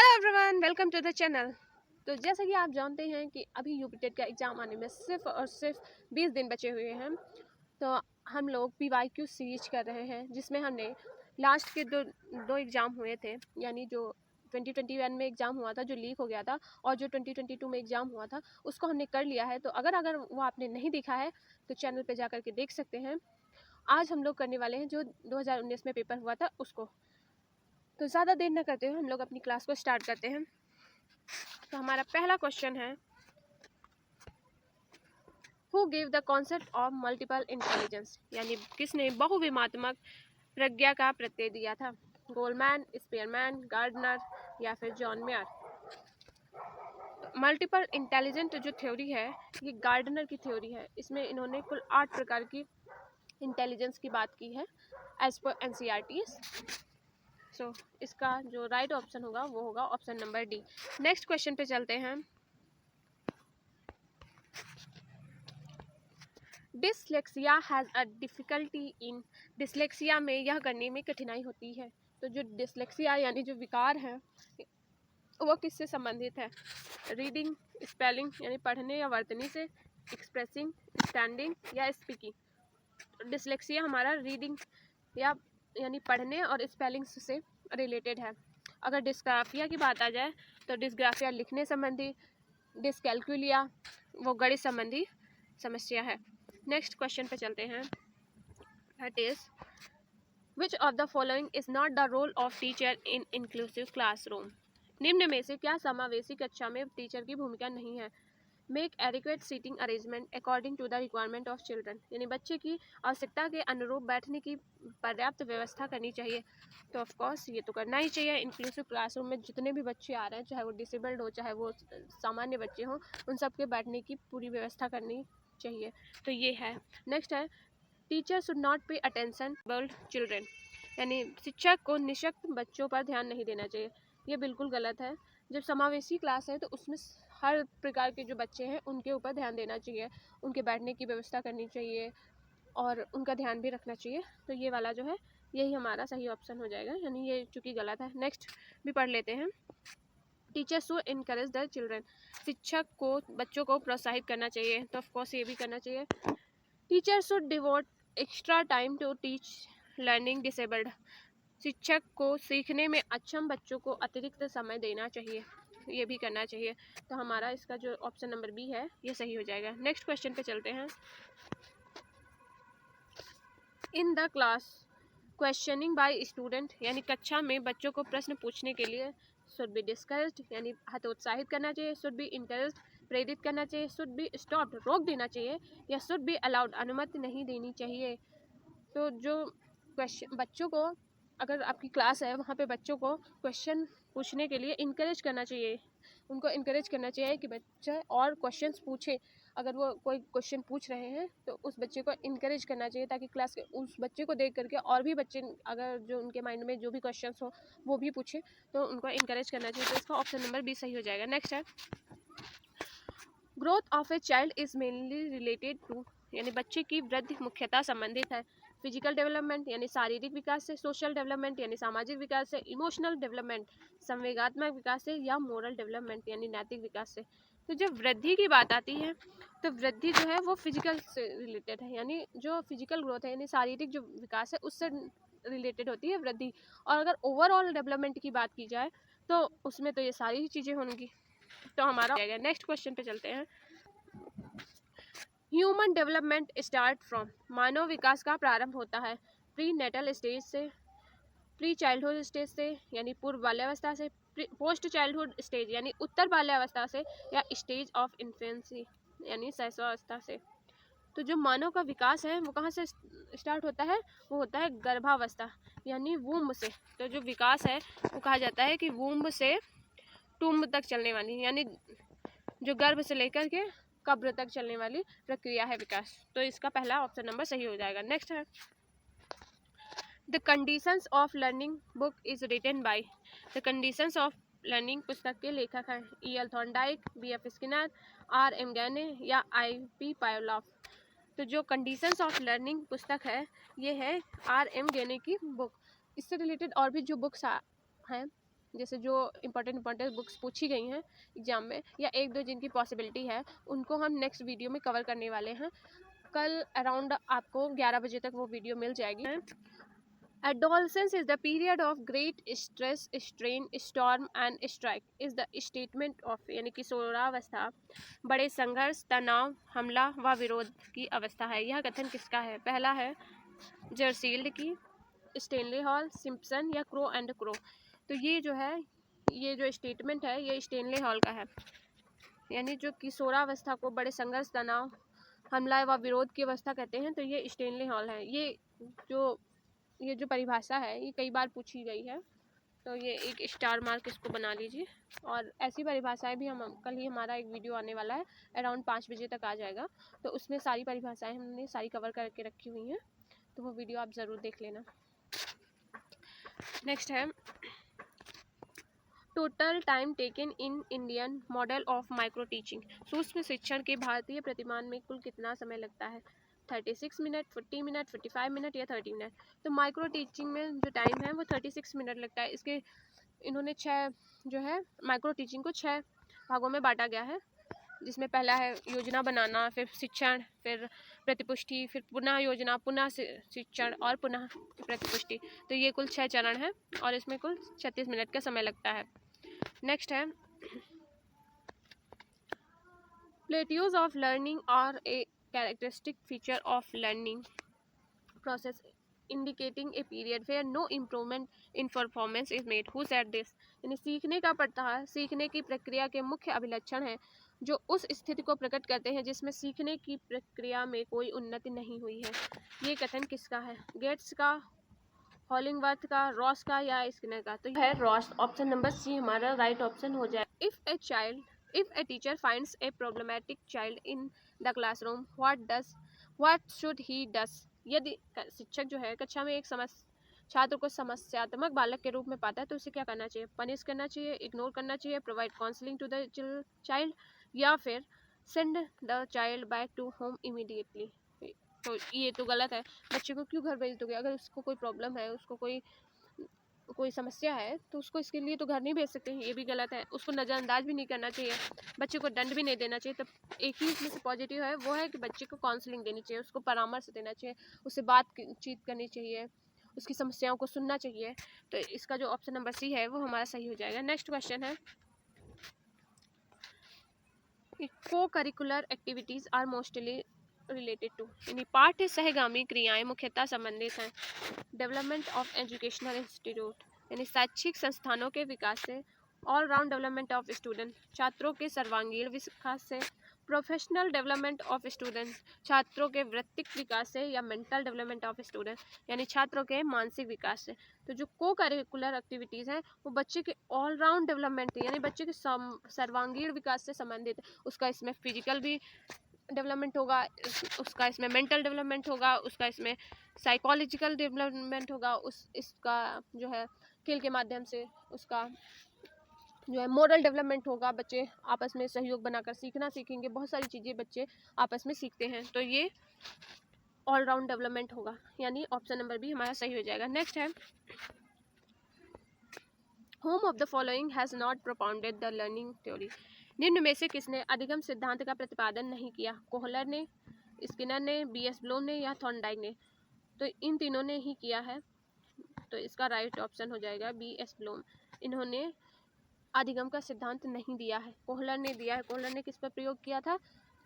Hello everyone, welcome to the channel. तो जैसा कि आप जानते हैं कि अभी यूपी टेट का एग्ज़ाम आने में सिर्फ और सिर्फ 20 दिन बचे हुए हैं। तो हम लोग PYQ सीरीज कर रहे हैं, जिसमें हमने लास्ट के दो एग्ज़ाम हुए थे, यानी जो 2021 में एग्ज़ाम हुआ था जो लीक हो गया था, और जो 2022 में एग्ज़ाम हुआ था उसको हमने कर लिया है। तो अगर वो आपने नहीं देखा है तो चैनल पर जा कर के देख सकते हैं। आज हम लोग करने वाले हैं जो 2019 में पेपर हुआ था उसको। तो ज़्यादा देर न करते हुए हम लोग अपनी क्लास को स्टार्ट करते हैं। तो हमारा पहला क्वेश्चन है, who give the concept of multiple intelligence, यानी किसने बहुविमात्मक प्रज्ञा का प्रत्यय दिया था? गोलमैन, स्पीयरमैन, गार्डनर या फिर जॉन मेयर। मल्टीपल इंटेलिजेंट जो थ्योरी है ये गार्डनर की थ्योरी है। इसमें इन्होंने कुल 8 प्रकार की इंटेलिजेंस की बात की है एज पर NCERT। सो इसका जो राइट ऑप्शन होगा वो होगा option number D. Next question पे चलते हैं। Dyslexia has a difficulty in, dyslexia में यह करने में कठिनाई होती है। तो जो डिसलेक्सिया यानी जो विकार है वो किससे संबंधित है? रीडिंग, स्पेलिंग यानी पढ़ने या वर्तनी से, एक्सप्रेसिंग, स्टैंडिंग या स्पीकिंग। डिसलेक्सिया हमारा रीडिंग या यानी पढ़ने और स्पेलिंग से रिलेटेड है। अगर डिस्ग्राफिया की बात आ जाए तो डिस्ग्राफिया लिखने संबंधी, डिसकैल्कुलिया वो गणित संबंधी समस्या है। नेक्स्ट क्वेश्चन पे चलते हैं। That is which of the following is not the role of teacher in inclusive classroom. निम्न में से क्या समावेशी कक्षा में टीचर की भूमिका नहीं है? Make adequate seating arrangement according to the requirement of children, यानी बच्चे की आवश्यकता के अनुरूप बैठने की पर्याप्त व्यवस्था करनी चाहिए। तो ऑफकोर्स ये तो करना ही चाहिए। इंक्लूसिव क्लासरूम में जितने भी बच्चे आ रहे हैं, चाहे वो डिसेबल्ड हो चाहे वो सामान्य बच्चे हों, उन सबके बैठने की पूरी व्यवस्था करनी चाहिए। तो ये है। नेक्स्ट है, teacher should not pay attention बल्ड चिल्ड्रेन, यानी शिक्षक को निशक्त बच्चों पर ध्यान नहीं देना चाहिए। ये बिल्कुल गलत है। जब समावेशी क्लास है तो उसमें हर प्रकार के जो बच्चे हैं उनके ऊपर ध्यान देना चाहिए, उनके बैठने की व्यवस्था करनी चाहिए और उनका ध्यान भी रखना चाहिए। तो ये वाला जो है यही हमारा सही ऑप्शन हो जाएगा, यानी ये चूँकि गलत है। नेक्स्ट भी पढ़ लेते हैं। Teacher should encourage the children, शिक्षक को बच्चों को प्रोत्साहित करना चाहिए। तो ऑफकोर्स ये भी करना चाहिए। Teacher should devote extra time to teach learning disabled, शिक्षक को सीखने में अक्षम बच्चों को अतिरिक्त समय देना चाहिए। ये भी करना चाहिए। तो हमारा इसका जो ऑप्शन नंबर बी है ये सही हो जाएगा। नेक्स्ट क्वेश्चन पे चलते हैं। In the class questioning by student, यानी कक्षा में बच्चों को प्रश्न पूछने के लिए शुड बी डिस्करेज्ड, यानी हतोत्साहित करना चाहिए। शुड बी इंकरेज्ड, प्रेरित करना चाहिए। शुड बी स्टॉप्ड, रोक देना चाहिए। या शुड बी अलाउड, अनुमति नहीं देनी चाहिए। तो जो क्वेश्चन बच्चों को, अगर आपकी क्लास है वहाँ पे बच्चों को क्वेश्चन पूछने के लिए इनकरेज करना चाहिए। उनको इनकरेज करना चाहिए कि बच्चा और क्वेश्चंस पूछे। अगर वो कोई क्वेश्चन पूछ रहे हैं तो उस बच्चे को इनकरेज करना चाहिए, ताकि क्लास के उस बच्चे को देख करके और भी बच्चे, अगर जो उनके माइंड में जो भी क्वेश्चंस हो वो भी पूछे, तो उनको इनकरेज करना चाहिए। तो इसका ऑप्शन नंबर बी सही हो जाएगा। नेक्स्ट है, growth of a child is mainly related to, यानी बच्चे की वृद्धि मुख्यतः संबंधित है फिजिकल डेवलपमेंट यानी शारीरिक विकास से, सोशल डेवलपमेंट यानी सामाजिक विकास से, इमोशनल डेवलपमेंट संवेगात्मक विकास से, या मोरल डेवलपमेंट यानी नैतिक विकास से। तो जब वृद्धि की बात आती है तो वृद्धि जो है वो फिजिकल से रिलेटेड है, यानी जो फिजिकल ग्रोथ है यानी शारीरिक जो विकास है उससे रिलेटेड होती है वृद्धि। और अगर ओवरऑल डेवलपमेंट की बात की जाए तो उसमें तो ये सारी चीज़ें होंगी। तो हमारा नेक्स्ट क्वेश्चन पे चलते हैं। ह्यूमन डेवलपमेंट स्टार्ट फ्रॉम, मानव विकास का प्रारंभ होता है प्री नेटल स्टेज से, प्री चाइल्डहुड स्टेज से यानी पूर्व बाल्यावस्था से, पोस्ट चाइल्डहुड स्टेज यानी उत्तर बाल्यावस्था से, या स्टेज ऑफ इन्फेंसी यानी शैशवावस्था से। तो जो मानव का विकास है वो कहाँ से स्टार्ट होता है? वो होता है गर्भावस्था यानी वूम्ब से। तो जो विकास है वो कहा जाता है कि वूम्ब से टुम्ब तक चलने वाली, यानी जो गर्भ से लेकर के कब्र तक चलने वाली प्रक्रिया है विकास। तो इसका पहला ऑप्शन नंबर सही हो जाएगा। नेक्स्ट है, the conditions of learning book is written by, the conditions of learning पुस्तक के लेखक हैं E.L. Thorndike, B.F. Skinner, R.M. गैने या I.P. पावलोव। तो जो कंडीशंस ऑफ लर्निंग पुस्तक है ये है R.M. गैने की बुक। इससे रिलेटेड और भी जो बुक्स हैं जैसे जो इम्पोर्टेंट बुक्स पूछी गई हैं एग्ज़ाम में, या एक दो जिनकी पॉसिबिलिटी है, उनको हम नेक्स्ट वीडियो में कवर करने वाले हैं। कल अराउंड आपको 11 बजे तक वो वीडियो मिल जाएगी। Adolescence is the period of great stress, strain, storm and strike is the statement of, यानी कि किशोरावस्था बड़े संघर्ष, तनाव, हमला व विरोध की अवस्था है। यह कथन किसका है? पहला है जर्सील्ड की, स्टेनले हॉल, सिम्पसन या क्रो एंड क्रो। तो ये जो है, ये जो स्टेटमेंट है ये स्टेनले हॉल का है। यानी जो किशोरावस्था को बड़े संघर्ष, तनाव, हमला व विरोध की अवस्था कहते हैं, तो ये स्टेनले हॉल है। ये जो परिभाषा है ये कई बार पूछी गई है, तो ये एक स्टार मार्क इसको बना लीजिए। और ऐसी परिभाषाएं भी हम कल ही हमारा एक वीडियो आने वाला है, अराउंड 5 बजे तक आ जाएगा, तो उसमें सारी परिभाषाएं हमने सारी कवर करके रखी हुई हैं, तो वो वीडियो आप ज़रूर देख लेना। नेक्स्ट है total time taken in Indian model of micro teaching. सूक्ष्म शिक्षण के भारतीय प्रतिमान में कुल कितना समय लगता है? 36 मिनट, 40 मिनट, 45 मिनट या 30 मिनट। तो माइक्रो टीचिंग में जो टाइम है वो 36 मिनट लगता है। इसके इन्होंने 6 जो है माइक्रो टीचिंग को 6 भागों में बांटा गया है, जिसमें पहला है योजना बनाना, फिर शिक्षण, फिर प्रतिपुष्टि, फिर पुनः योजना, पुनः शिक्षण और पुनः प्रतिपुष्टि। तो ये कुल 6 चरण हैं और इसमें कुल 36 मिनट का समय लगता है। नेक्स्ट है plateaus of learning are a characteristic feature of learning process indicating a period where no improvement in performance is made. Who said this? यानी सीखने का पड़ता सीखने की प्रक्रिया के मुख्य अभिलक्षण हैं जो उस स्थिति को प्रकट करते हैं जिसमें सीखने की प्रक्रिया में कोई उन्नति नहीं हुई है। ये कथन किसका है? गेट्स का, हॉलिंगवर्थ का, रॉस का या स्किनर का? तो है रॉस। ऑप्शन नंबर सी हमारा राइट ऑप्शन हो जाए। If a teacher finds a problematic child in the classroom, what should he does? यदि शिक्षक जो है कक्षा में एक छात्र को समस्यात्मक बालक के रूप में पाता है तो उसे क्या करना चाहिए? पनिश करना चाहिए, इग्नोर करना चाहिए, provide counselling to the child, या फिर send the child back to home immediately? तो ये तो गलत है। बच्चे को क्यों घर भेज दोगे? अगर उसको कोई प्रॉब्लम है, उसको कोई समस्या है, तो उसको इसके लिए तो घर नहीं भेज सकते, ये भी गलत है। उसको नज़रअंदाज भी नहीं करना चाहिए, बच्चे को दंड भी नहीं देना चाहिए। तो एक ही इसमें से पॉजिटिव है, वो है कि बच्चे को काउंसलिंग देनी चाहिए, उसको परामर्श देना चाहिए, उससे बातचीत करनी चाहिए, उसकी समस्याओं को सुनना चाहिए। तो इसका जो ऑप्शन नंबर सी है वो हमारा सही हो जाएगा। नेक्स्ट क्वेश्चन है cocurricular activities are mostly related to, यानी पाठ्य सहगामी क्रियाएं मुख्यतः संबंधित हैं डेवलपमेंट ऑफ एजुकेशनल इंस्टीट्यूट, यानी शैक्षिक संस्थानों के विकास से, all round development of student, छात्रों के सर्वांगीण विकास से, प्रोफेशनल डेवलपमेंट ऑफ स्टूडेंट, छात्रों के वृत्तिक विकास से, या मेंटल डेवलपमेंट ऑफ स्टूडेंट, यानी छात्रों के मानसिक विकास से। तो जो को करिकुलर एक्टिविटीज़ हैं वो बच्चे के ऑल राउंड डेवलपमेंट यानी बच्चे के सर्वांगीण विकास से संबंधित है। उसका इसमें फिजिकल भी डेवलपमेंट होगा, उसका इसमें मेंटल डेवलपमेंट होगा, उसका इसमें साइकोलॉजिकल डेवलपमेंट होगा, इसका जो है खेल के माध्यम से उसका जो है मोरल डेवलपमेंट होगा। बच्चे आपस में सहयोग बनाकर सीखना सीखेंगे, बहुत सारी चीज़ें बच्चे आपस में सीखते हैं, तो ये ऑल राउंड डेवलपमेंट होगा, यानी ऑप्शन नंबर बी हमारा सही हो जाएगा। नेक्स्ट है home of the following has not propounded the learning theory, निम्न में से किसने अधिगम सिद्धांत का प्रतिपादन नहीं किया? कोहलर ने, स्किनर ने, बीएस ब्लूम ने या थॉर्नडाइक ने? तो इन तीनों ने ही किया है, तो इसका राइट ऑप्शन हो जाएगा बीएस ब्लूम। इन्होंने अधिगम का सिद्धांत नहीं दिया है, कोहलर ने दिया है। कोहलर ने किस पर प्रयोग किया था?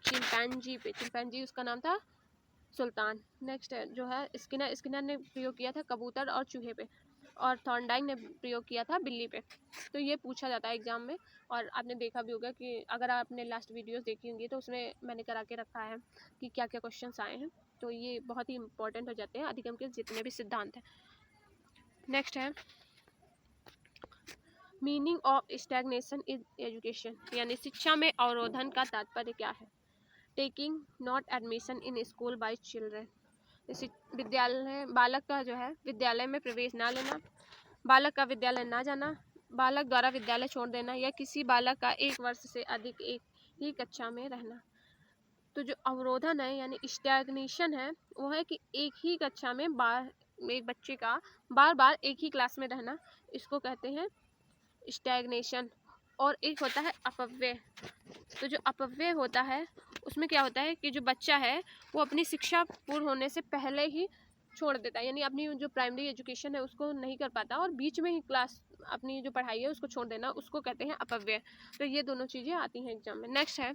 चिंपैंजी पे, चिंपैंजी उसका नाम था सुल्तान। नेक्स्ट है जो है स्किनर ने प्रयोग किया था कबूतर और चूहे पे, और थॉर्नडाइक ने प्रयोग किया था बिल्ली पे। तो ये पूछा जाता है एग्जाम में, और आपने देखा भी होगा कि अगर आपने लास्ट वीडियोस देखी होंगी तो उसमें मैंने करा के रखा है कि क्या क्या क्वेश्चंस आए हैं, तो ये बहुत ही इंपॉर्टेंट हो जाते हैं अधिगम के जितने भी सिद्धांत हैं। नेक्स्ट है meaning of stagnation in education, यानी शिक्षा में अवरोधन का तात्पर्य क्या है? Taking not admission in school by children, विद्यालय बालक का जो है विद्यालय में प्रवेश ना लेना, बालक का विद्यालय ना जाना, बालक द्वारा विद्यालय छोड़ देना, या किसी बालक का 1 वर्ष से अधिक एक ही कक्षा में रहना। तो जो अवरोधन है यानी स्टैग्नेशन है वो है कि एक ही कक्षा में एक बच्चे का बार बार एक ही क्लास में रहना, इसको कहते हैं स्टैग्नेशन, और एक होता है अपव्यय। तो जो अपव्यय होता है उसमें क्या होता है कि जो बच्चा है वो अपनी शिक्षा पूर्ण होने से पहले ही छोड़ देता है, यानी अपनी जो प्राइमरी एजुकेशन है उसको नहीं कर पाता और बीच में ही क्लास अपनी जो पढ़ाई है उसको छोड़ देना, उसको कहते हैं अपव्यय। तो ये दोनों चीज़ें आती हैं एग्जाम में। नेक्स्ट है,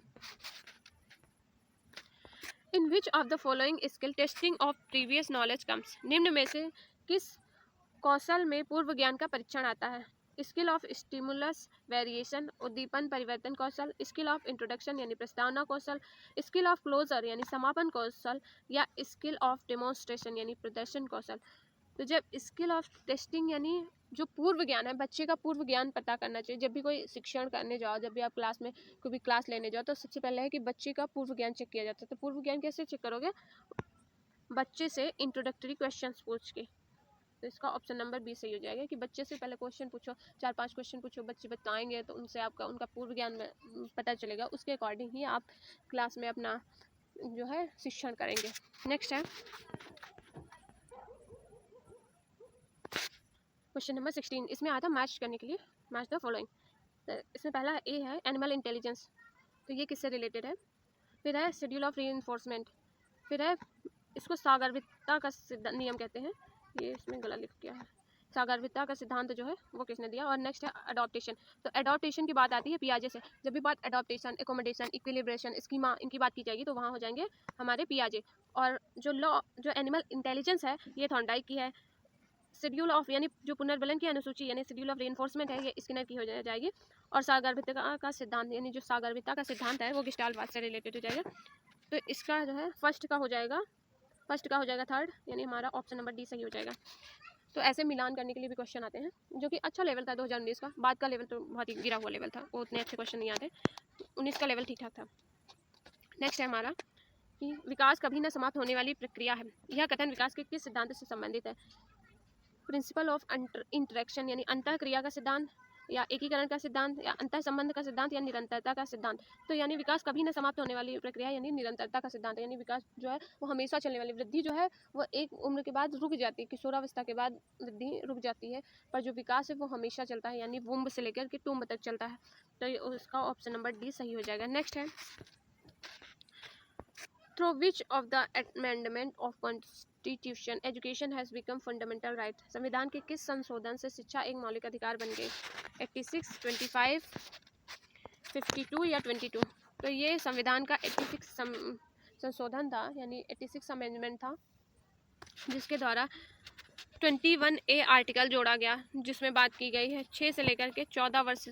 in which of the following skill testing of previous knowledge comes, निम्न में से किस कौशल में पूर्व ज्ञान का परीक्षण आता है? स्किल ऑफ स्टिमुलस वेरिएशन, उद्दीपन परिवर्तन कौशल, स्किल ऑफ इंट्रोडक्शन यानी प्रस्तावना कौशल, स्किल ऑफ क्लोजर यानी समापन कौशल, या स्किल ऑफ डेमोन्स्ट्रेशन यानी प्रदर्शन कौशल। तो जब स्किल ऑफ टेस्टिंग यानी जो पूर्व ज्ञान है, बच्चे का पूर्व ज्ञान पता करना चाहिए। जब भी कोई शिक्षण करने जाओ, जब भी आप क्लास में कोई भी क्लास लेने जाओ, तो सबसे पहले है कि बच्चे का पूर्व ज्ञान चेक किया जाता है। तो पूर्व ज्ञान कैसे चेक करोगे? बच्चे से इंट्रोडक्टरी क्वेश्चंस पूछ के। तो इसका ऑप्शन नंबर बी सही हो जाएगा कि बच्चे से पहले क्वेश्चन पूछो, 4-5 क्वेश्चन पूछो, बच्चे बताएंगे तो उनसे आपका उनका पूर्व ज्ञान में पता चलेगा। उसके अकॉर्डिंग ही आप क्लास में अपना जो है शिक्षण करेंगे। नेक्स्ट है क्वेश्चन नंबर 16, इसमें आता मैच करने के लिए, मैच द फॉलोइंग। तो इसमें पहला ए है एनिमल इंटेलिजेंस, तो ये किससे रिलेटेड है? फिर है शेड्यूल ऑफ रीइंफोर्समेंट, फिर है इसको सागरविकता का नियम कहते हैं, ये इसमें गलत लिख दिया है। सागरविकता का सिद्धांत जो है वो किसने दिया? और नेक्स्ट है अडॉप्टेशन। तो अडॉप्टेशन की बात आती है पियाजे से। जब भी बात अडॉप्टेशन, एकोमोडेशन, इक्विलिब्रेशन, स्कीमा इनकी बात की जाएगी तो वहाँ हो जाएंगे हमारे पियाजे। और जो लॉ जो एनिमल इंटेलिजेंस है ये थॉर्नडाइक की है। शेड्यूल ऑफ यानी जो पुनर्बलन की अनुसूची यानी शेड्यूल ऑफ रीइंफोर्समेंट है ये स्किनर की हो जाएगी। और सागरविकता का सिद्धांत यानी जो सागरविकता का सिद्धांत है वो गेस्टाल्ट से रिलेटेड हो जाएगा। तो इसका जो है फर्स्ट का हो जाएगा थर्ड, यानी हमारा ऑप्शन नंबर डी सही हो जाएगा। तो ऐसे मिलान करने के लिए भी क्वेश्चन आते हैं, जो कि अच्छा लेवल था 2019 का। बाद का लेवल तो बहुत ही गिरा हुआ लेवल था, वो उतने अच्छे क्वेश्चन नहीं आते। 19 का लेवल ठीक ठाक था। नेक्स्ट है हमारा कि विकास कभी न समाप्त होने वाली प्रक्रिया है, यह कथन विकास के किस सिद्धांत से संबंधित है? प्रिंसिपल ऑफ इंटरेक्शन यानी अंतः क्रिया का सिद्धांत, या एकीकरण का सिद्धांत, या अंतः संबंध का सिद्धांत, या निरंतरता का सिद्धांत। तो यानी विकास कभी न समाप्त होने वाली प्रक्रिया यानी निरंतरता का सिद्धांत है। यानी विकास जो है वो हमेशा चलने वाली, वृद्धि जो है वो एक उम्र के बाद रुक जाती है, किशोरावस्था के बाद वृद्धि रुक जाती है, पर जो विकास है वो हमेशा चलता है, यानी वुम्ब से लेकर के टूम्ब तक चलता है। तो उसका ऑप्शन नंबर डी सही हो जाएगा। नेक्स्ट है, through which of the amendment of constitution education has become fundamental right, संविधान के किस संशोधन से शिक्षा एक मौलिक अधिकार बन गई? 86, 25, 52 या 22? तो ये संविधान का 86 संशोधन था, यानी 86 अमेंडमेंट था, जिसके द्वारा 21A आर्टिकल जोड़ा गया, जिसमें बात की गई है 6 से लेकर के 14 वर्ष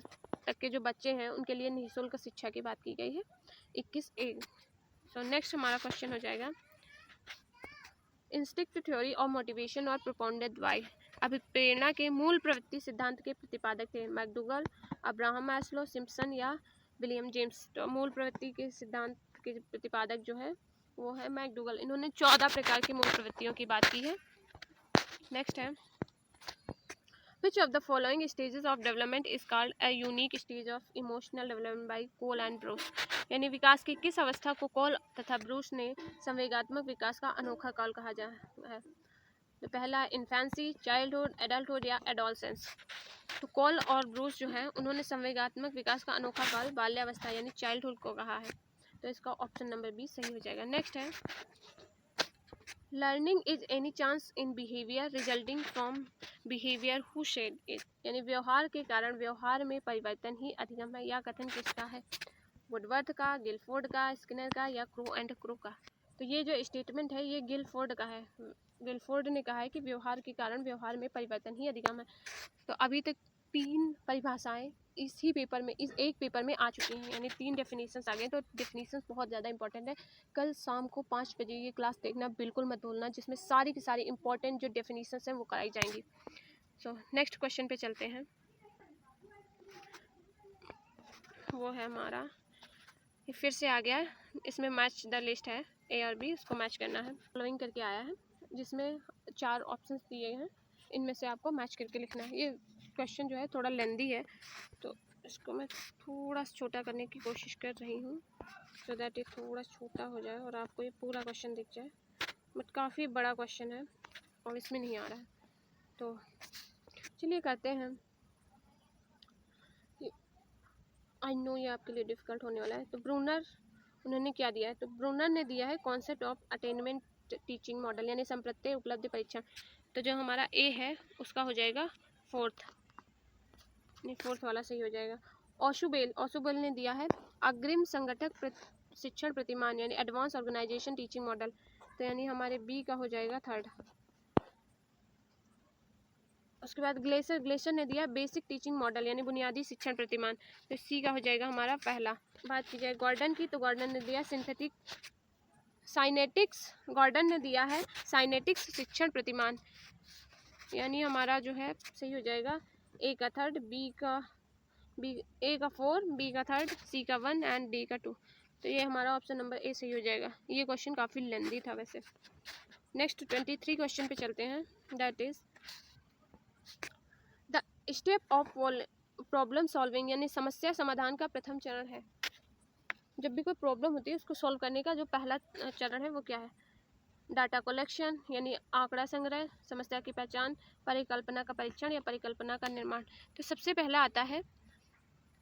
तक के जो बच्चे हैं उनके लिए निःशुल्क शिक्षा की बात की गई है 21A। सो नेक्स्ट हमारा क्वेश्चन हो जाएगा, इंस्टिंक्ट थ्योरी ऑफ मोटिवेशन और प्रोपाउंडेड बाय, अभिप्रेरणा के मूल प्रवृत्ति सिद्धांत के प्रतिपादक थे मैकडूगल, अब्राहम मैस्लो, सिम्पसन या विलियम जेम्स? तो मूल प्रवृत्ति के सिद्धांत के प्रतिपादक जो है वो है मैकडूगल। इन्होंने 14 प्रकार की मूल प्रवृत्तियों की बात की है। नेक्स्ट है, Which of the following stages of development is called a unique stage of emotional development by Cole and Bruce? यानी विकास की किस अवस्था को कोल तथा ब्रूस ने संवेगात्मक विकास का अनोखा काल कहा जा है? तो पहला इन्फेंसी, चाइल्डहुड, एडल्टहुड या एडोलसेंस? तो कोल और ब्रूस जो है उन्होंने संवेगात्मक विकास का अनोखा काल बाल्यावस्था यानी चाइल्डहुड को कहा है। तो इसका ऑप्शन नंबर बी सही हो जाएगा। नेक्स्ट है, learning is any chance in behaviour resulting from behaviour who shed it, यानी व्यवहार के कारण व्यवहार में परिवर्तन ही अधिगम है, यह कथन किसका है? वुडवर्थ का, गिलफोर्ड का, स्किनर का या क्रो एंड क्रो का? तो ये जो स्टेटमेंट है ये गिलफोर्ड का है। गिलफोर्ड ने कहा है कि व्यवहार के कारण व्यवहार में परिवर्तन ही अधिगम है। तो अभी तक 3 परिभाषाएं इसी पेपर में, इस एक पेपर में आ चुकी हैं, यानी 3 डेफिनेशंस आ गए। तो डेफिनेशंस बहुत ज़्यादा इंपॉर्टेंट है। कल शाम को 5 बजे ये क्लास देखना बिल्कुल मत भूलना, जिसमें सारी की सारी इंपॉर्टेंट जो डेफिनेशंस हैं वो कराई जाएंगी। सो नेक्स्ट क्वेश्चन पे चलते हैं, वो है हमारा, ये फिर से आ गया है, इसमें मैच द लिस्ट है ए और बी, उसको मैच करना है। फॉलोइंग करके आया है जिसमें 4 ऑप्शंस दिए हैं, इनमें से आपको मैच करके लिखना है। ये क्वेश्चन जो है थोड़ा लेंदी है, तो इसको मैं थोड़ा छोटा करने की कोशिश कर रही हूँ, सो दैट ये थोड़ा छोटा हो जाए और आपको ये पूरा क्वेश्चन दिख जाए। बट काफ़ी बड़ा क्वेश्चन है और इसमें नहीं आ रहा है, तो चलिए करते हैं। आई नो ये आपके लिए डिफ़िकल्ट होने वाला है। तो ब्रूनर उन्होंने क्या दिया है, तो ब्रूनर ने दिया है concept of attainment teaching model यानी संप्रत्य उपलब्धि परीक्षण। तो जो हमारा ए है उसका हो जाएगा फोर्थ वाला सही हो जाएगा। ओशुबेल ने दिया है अग्रिम संगठक शिक्षण प्रतिमान यानी एडवांस ऑर्गेनाइजेशन टीचिंग मॉडल। तो यानी हमारे बी का हो जाएगा थर्ड। उसके बाद ग्लेसर ने दिया बेसिक टीचिंग मॉडल यानी बुनियादी शिक्षण प्रतिमान। तो सी का हो जाएगा हमारा पहला। बात की जाए गॉर्डन की, तो गॉर्डन ने दिया गॉर्डन ने दिया है साइनेटिक्स शिक्षण प्रतिमान यानी हमारा जो है सही हो जाएगा ए का थर्ड, ए का 4, बी का थर्ड, सी का 1 एंड डी का 2। तो ये हमारा ऑप्शन नंबर ए सही हो जाएगा। ये क्वेश्चन काफ़ी लेंदी था वैसे। नेक्स्ट 23 क्वेश्चन पे चलते हैं। That is the step of problem solving यानी समस्या समाधान का प्रथम चरण है। जब भी कोई प्रॉब्लम होती है उसको सॉल्व करने का जो पहला चरण है वो क्या है, डाटा कलेक्शन यानी आंकड़ा संग्रह, समस्या की पहचान, परिकल्पना का परीक्षण या परिकल्पना का निर्माण। तो सबसे पहला आता है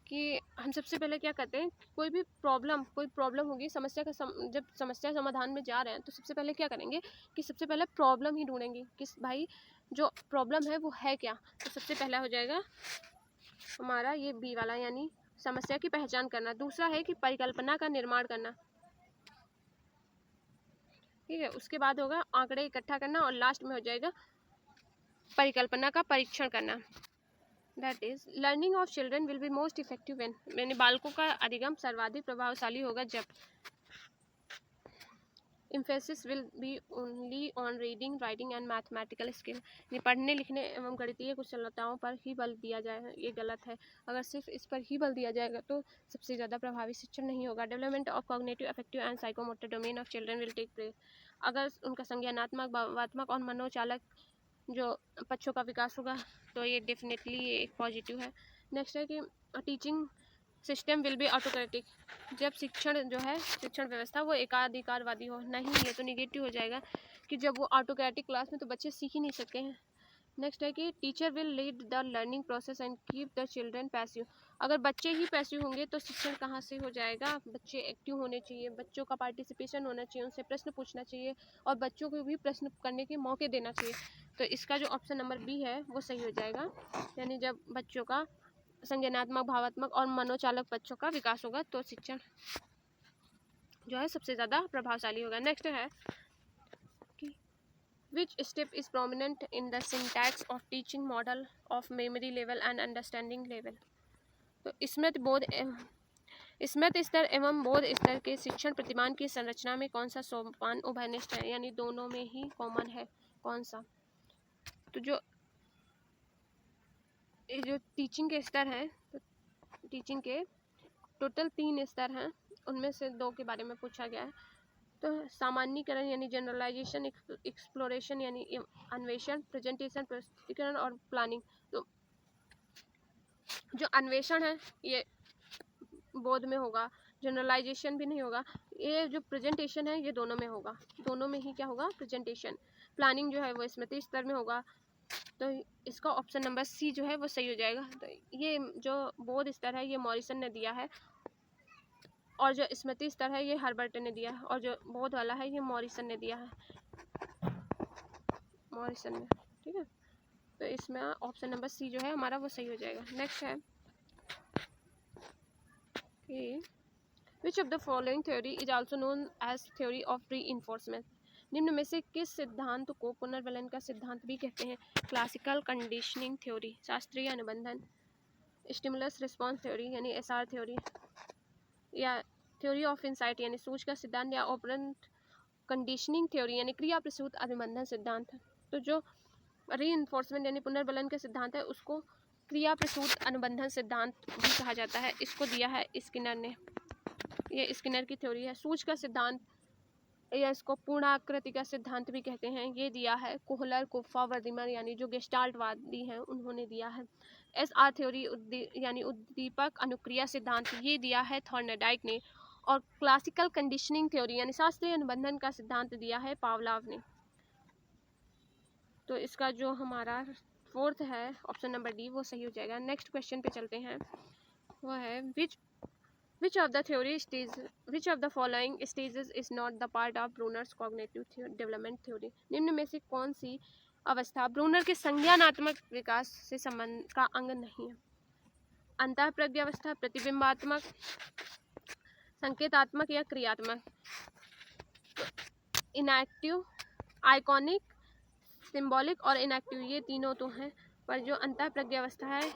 कि हम सबसे पहले क्या करते हैं, कोई प्रॉब्लम होगी समस्या का जब समस्या समाधान में जा रहे हैं तो सबसे पहले क्या करेंगे कि सबसे पहले प्रॉब्लम ही ढूंढेंगे कि भाई जो प्रॉब्लम है वो है क्या। तो सबसे पहला हो जाएगा हमारा ये बी वाला यानी समस्या की पहचान करना। दूसरा है कि परिकल्पना का निर्माण करना, ठीक है। उसके बाद होगा आंकड़े इकट्ठा करना और लास्ट में हो जाएगा परिकल्पना का परीक्षण करना। That is learning of children will be most effective when यानी बालकों का अधिगम सर्वाधिक प्रभावशाली होगा जब emphasis will be only on reading, writing and mathematical skill यानी पढ़ने लिखने एवं गणितीय कुशलताओं पर ही बल दिया जाए, ये गलत है। अगर सिर्फ इस पर ही बल दिया जाएगा तो सबसे ज़्यादा प्रभावी शिक्षण नहीं होगा। Development of cognitive affective and psychomotor domain of children will take place. अगर उनका संज्ञानात्मक भावात्मक और मनोचालक जो पक्षों का विकास होगा तो ये डेफिनेटली एक पॉजिटिव है। नेक्स्ट है कि teaching system will be autocratic, जब शिक्षण जो है शिक्षण व्यवस्था वो एकाधिकारवादी हो। नहीं, ये तो निगेटिव हो जाएगा कि जब वो ऑटोक्रेटिक क्लास में तो बच्चे सीख ही नहीं सकते हैं। नेक्स्ट है कि teacher will lead the learning process and keep the children passive. अगर बच्चे ही पैसिव होंगे तो शिक्षण कहाँ से हो जाएगा। बच्चे एक्टिव होने चाहिए, बच्चों का पार्टिसिपेशन होना चाहिए, उनसे प्रश्न पूछना चाहिए और बच्चों को भी प्रश्न करने के मौके देना चाहिए। तो इसका जो ऑप्शन नंबर बी है वो सही हो जाएगा यानी जब बच्चों का संज्ञानात्मक भावात्मक और मनोचालक बच्चों का विकास होगा तो शिक्षण जो है सबसे ज़्यादा प्रभावशाली होगा। नेक्स्ट है कि which step is prominent in the syntax of teaching model of memory level and understanding level. तो स्मृति स्तर एवं बोध स्तर के शिक्षण प्रतिमान की संरचना में कौन सा सोपान उभयनिष्ठ है यानी दोनों में ही कॉमन है, कौन सा। तो जो टीचिंग के स्तर हैं तो टीचिंग के टोटल 3 स्तर हैं, उनमें से 2 के बारे में पूछा गया है। तो सामान्यीकरण यानी जनरलाइजेशन, एक्सप्लोरेशन यानी अन्वेषण, प्रेजेंटेशन प्रस्तुतिकरण और प्लानिंग। तो जो अन्वेषण है ये बोध में होगा, जनरलाइजेशन भी नहीं होगा। ये जो प्रेजेंटेशन है ये दोनों में होगा, दोनों में ही क्या होगा प्रेजेंटेशन। प्लानिंग जो है वो स्मृति स्तर में होगा। तो इसका ऑप्शन नंबर सी जो है वो सही हो जाएगा। तो ये जो बोध स्तर है ये मॉरिसन ने दिया है और जो स्मृति स्तर है ये हर्बर्ट ने दिया है और जो बोध वाला है ये मॉरिसन ने दिया है, मॉरिसन ने, ठीक है। तो इसमें ऑप्शन नंबर सी जो है हमारा वो सही हो जाएगा। नेक्स्ट है कि which of the following theory is also known as theory of reinforcement. निम्न में से किस सिद्धांत को पुनर्बलन का सिद्धांत भी कहते हैं। क्लासिकल कंडीशनिंग थ्योरी, शास्त्रीय अनुबंधन, स्टिमुलस रिस्पॉन्स थ्योरी यानी एसआर थ्योरी, या थ्योरी ऑफ इंसाइट यानी सूझ का सिद्धांत, या ऑपरेंट कंडीशनिंग थ्योरी यानी क्रिया प्रसूत अनुबंधन सिद्धांत। तो जो रीइंफोर्समेंट यानी पुनर्बलन का सिद्धांत है उसको क्रिया प्रसूत अनुबंधन सिद्धांत भी कहा जाता है। इसको दिया है स्किनर ने, ये स्किनर की थ्योरी है। सूझ का सिद्धांत या इसको पूर्णाकृति का सिद्धांत भी कहते हैं, ये दिया है कोहलर, कुफ्फा, वर्दिमर यानी जो गेस्टाल्टवादी हैं उन्होंने दिया है। एसआर थ्योरी यानी उद्दीपक अनुक्रिया सिद्धांत, ये दिया है थॉर्नडाइक ने। और क्लासिकल कंडीशनिंग थ्योरी यानी शास्त्रीय अनुबंधन का सिद्धांत दिया है पावलाव ने। तो इसका जो हमारा 4th है ऑप्शन नंबर डी वो सही हो जाएगा। नेक्स्ट क्वेश्चन पे चलते हैं, वो है विच Which of the following stages is not the part of Bruner's cognitive development theory? निम्न में से कौन सी अवस्था ब्रूनर के संज्ञानात्मक विकास से संबंध का अंग नहीं है? अंतःप्रज्ञावस्था, प्रतिबिंबात्मक, संकेतात्मक या क्रियात्मक? इनएक्टिव, आइकॉनिक, सिंबॉलिक और इनएक्टिव, ये तीनों तो हैं, पर जो अंतःप्रज्ञावस्था है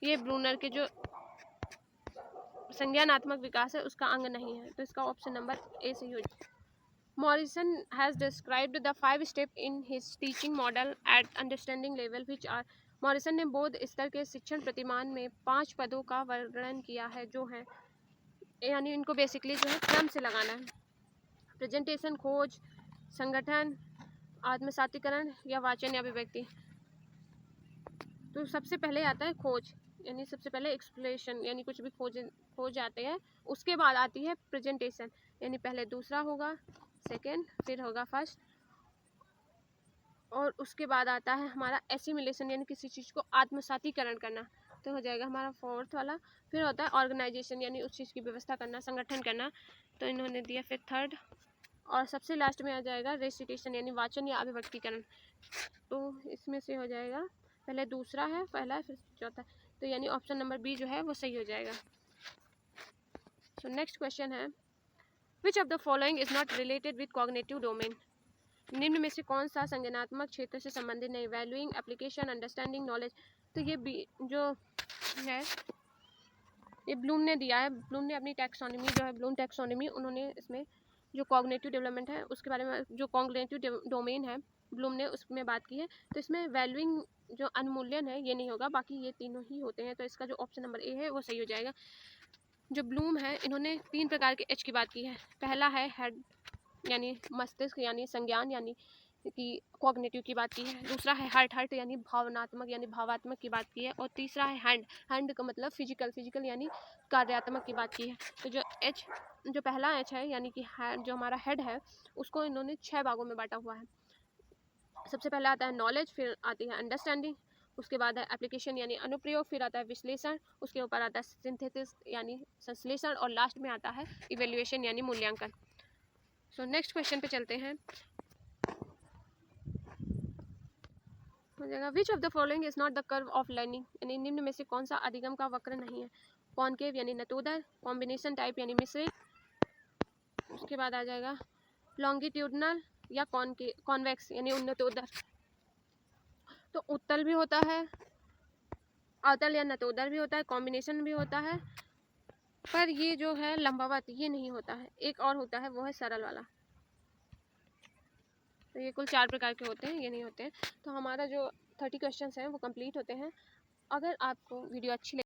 ये ब्रूनर के जो संज्ञानात्मक विकास है उसका अंग नहीं है, तो इसका ऑप्शन नंबर ए सही हो जाए। Morrison has described the 5 steps in his teaching model at understanding level which are Morrison ने बोध स्तर के शिक्षण प्रतिमान में 5 पदों का वर्णन किया है जो है, यानी इनको बेसिकली जो है क्रम से लगाना है। प्रेजेंटेशन, खोज, संगठन, आत्मसातीकरण या वाचन या अभिव्यक्ति। तो सबसे पहले आता है खोज, यानी सबसे पहले एक्सप्लोरेशन, यानी कुछ भी खोज जाते हैं। उसके बाद आती है प्रेजेंटेशन, यानी पहले दूसरा होगा, सेकंड, फिर होगा फर्स्ट, और उसके बाद आता है हमारा एसिमिलेशन, यानी किसी चीज़ को आत्मसातीकरण करना, तो हो जाएगा हमारा फोर्थ वाला। फिर होता है ऑर्गेनाइजेशन, यानी उस चीज़ की व्यवस्था करना, संगठन करना, तो इन्होंने दिया फिर थर्ड। और सबसे लास्ट में आ जाएगा रेसिटेशन, यानी वाचन या अभिव्यक्तिकरण, तो इसमें से हो जाएगा पहले दूसरा है, पहला है, फिर चौथा, तो यानी ऑप्शन नंबर बी जो है वो सही हो जाएगा। सो नेक्स्ट क्वेश्चन है, विच of the following is not related with cognitive domain? निम्न में से कौन सा संज्ञानात्मक क्षेत्र से संबंधित नहीं? Valuing, application, understanding, knowledge. तो ये जो है ये ब्लूम ने दिया है। ब्लूम ने अपनी टैक्सोनॉमी जो है, ब्लूम टैक्सोनॉमी, उन्होंने इसमें जो कॉग्निटिव डेवलपमेंट है उसके बारे में, जो कॉग्निटिव डोमेन है ब्लूम ने उसमें बात की है। तो इसमें वैल्यूइंग जो अनुमूल्यन है ये नहीं होगा, बाकी ये तीनों ही होते हैं, तो इसका जो ऑप्शन नंबर ए है वो सही हो जाएगा। जो ब्लूम है इन्होंने 3 प्रकार के एच की बात की है। पहला है हेड, यानी मस्तिष्क, यानी संज्ञान, यानी कि कॉग्निटिव की बात की है। दूसरा है हार्ट, यानी भावनात्मक, यानी भावात्मक की बात की है। और तीसरा है हैंड का मतलब फिजिकल, यानी कार्यात्मक की बात की है। तो जो पहला एच है, यानी कि जो हमारा हेड है, उसको इन्होंने 6 भागों में बांटा हुआ है। सबसे पहले आता है नॉलेज, फिर आती है अंडरस्टैंडिंग, उसके बाद है एप्लीकेशन यानी अनुप्रयोग, फिर आता है विश्लेषण, उसके ऊपर आता है सिंथेसिस यानी संश्लेषण, और लास्ट में आता है इवेल्युएशन यानी मूल्यांकन। सो नेक्स्ट क्वेश्चन पे चलते हैं। हो जाएगा विच of the following is not the curve of learning, यानी निम्न में से कौन सा अधिगम का वक्र नहीं है? कॉनकेव यानी नतोदर, कॉम्बिनेशन टाइप यानी मिश्रित, उसके बाद आ जाएगा लॉन्गिट्यूडनल या कॉन्वेक्स यानी उन्नतोदर। तो उत्तल भी होता है, अवतल या नतोदर भी होता है, कॉम्बिनेशन भी होता है, पर ये जो है लंबवत ये नहीं होता है। एक और होता है वो है सरल वाला। तो ये कुल 4 प्रकार के होते हैं, ये नहीं होते हैं। तो हमारा जो 30 क्वेश्चंस हैं वो कंप्लीट होते हैं। अगर आपको वीडियो अच्छी